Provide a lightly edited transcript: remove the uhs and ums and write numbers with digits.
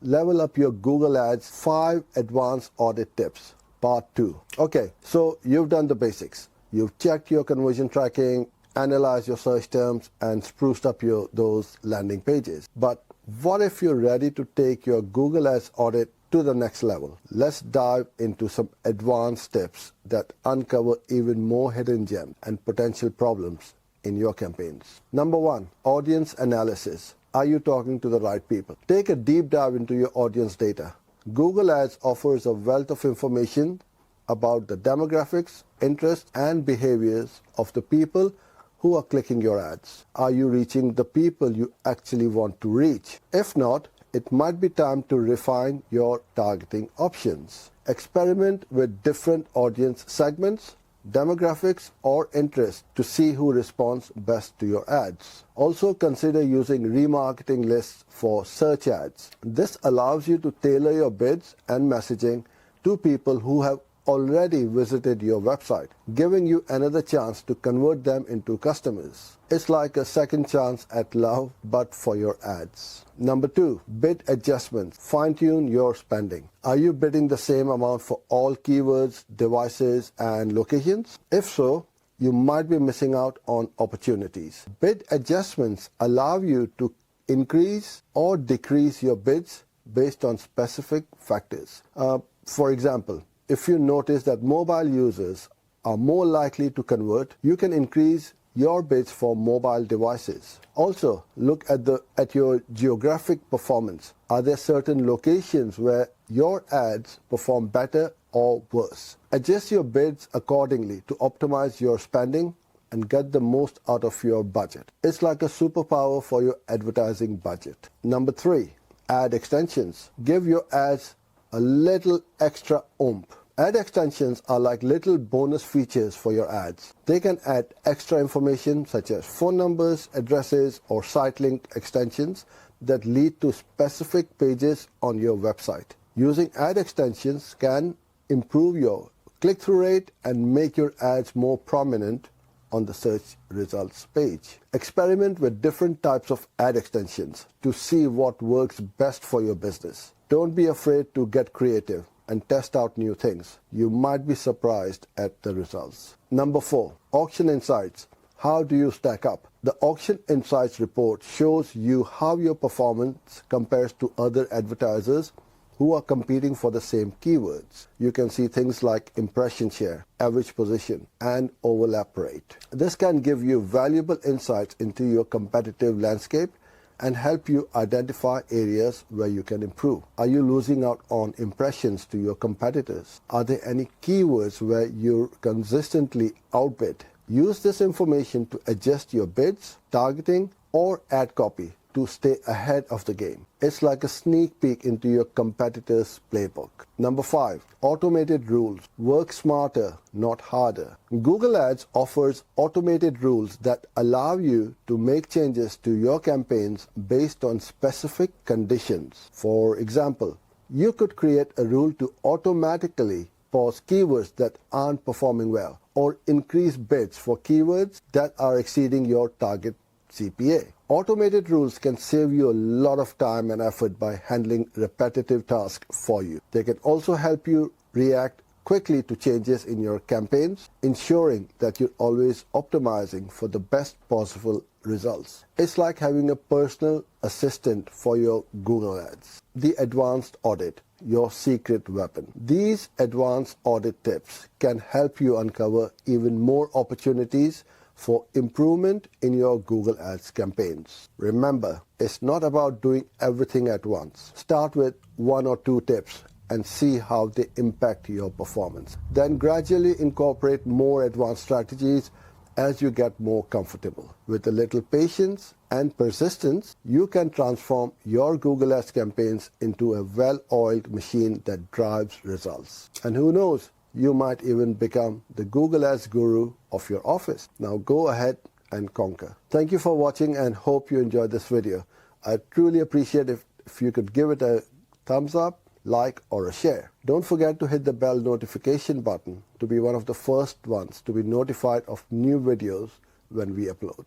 Level up your Google Ads 5 Advanced Audit Tips, Part 2. Okay, so you've done the basics. You've checked your conversion tracking, analyzed your search terms, and spruced up those landing pages. But what if you're ready to take your Google Ads audit to the next level? Let's dive into some advanced tips that uncover even more hidden gems and potential problems in your campaigns. Number 1, audience analysis. Are you talking to the right people? Take a deep dive into your audience data. Google Ads offers a wealth of information about the demographics, interests, and behaviors of the people who are clicking your ads. Are you reaching the people you actually want to reach? If not, it might be time to refine your targeting options. Experiment with different audience segments, demographics, or interests to see who responds best to your ads. Also consider using remarketing lists for search ads. This allows you to tailor your bids and messaging to people who have already visited your website, giving you another chance to convert them into customers. It's like a second chance at love, but for your ads. Number 2, bid adjustments. Fine-tune your spending. Are you bidding the same amount for all keywords, devices, and locations? If so, you might be missing out on opportunities. Bid adjustments allow you to increase or decrease your bids based on specific factors. For example, if you notice that mobile users are more likely to convert, you can increase your bids for mobile devices. Also, look at your geographic performance. Are there certain locations where your ads perform better or worse? Adjust your bids accordingly to optimize your spending and get the most out of your budget. It's like a superpower for your advertising budget. Number 3, ad extensions. Give your ads a little extra oomph. Ad extensions are like little bonus features for your ads. They can add extra information such as phone numbers, addresses, or site link extensions that lead to specific pages on your website. Using ad extensions can improve your click-through rate and make your ads more prominent on the search results page. Experiment with different types of ad extensions to see what works best for your business. Don't be afraid to get creative and test out new things. You might be surprised at the results. Number 4, auction insights. How do you stack up? The Auction Insights report shows you how your performance compares to other advertisers who are competing for the same keywords. You can see things like impression share, average position, and overlap rate. This can give you valuable insights into your competitive landscape and help you identify areas where you can improve. Are you losing out on impressions to your competitors? Are there any keywords where you're consistently outbid? Use this information to adjust your bids, targeting, or ad copy to stay ahead of the game. It's like a sneak peek into your competitor's playbook. Number 5, automated rules. Work smarter, not harder. Google Ads offers automated rules that allow you to make changes to your campaigns based on specific conditions. For example, you could create a rule to automatically pause keywords that aren't performing well, or increase bids for keywords that are exceeding your target CPA. Automated rules can save you a lot of time and effort by handling repetitive tasks for you. They can also help you react quickly to changes in your campaigns, ensuring that you're always optimizing for the best possible results. It's like having a personal assistant for your Google Ads. The Advanced Audit, your secret weapon. These advanced audit tips can help you uncover even more opportunities for improvement in your Google Ads campaigns. Remember, it's not about doing everything at once. Start with 1 or 2 tips and see how they impact your performance. Then gradually incorporate more advanced strategies as you get more comfortable. With a little patience and persistence, you can transform your Google Ads campaigns into a well-oiled machine that drives results. And who knows, you might even become the Google Ads guru of your office. Now go ahead and conquer. Thank you for watching and hope you enjoyed this video. I truly appreciate if you could give it a thumbs up, like, or a share. Don't forget to hit the bell notification button to be one of the first ones to be notified of new videos when we upload.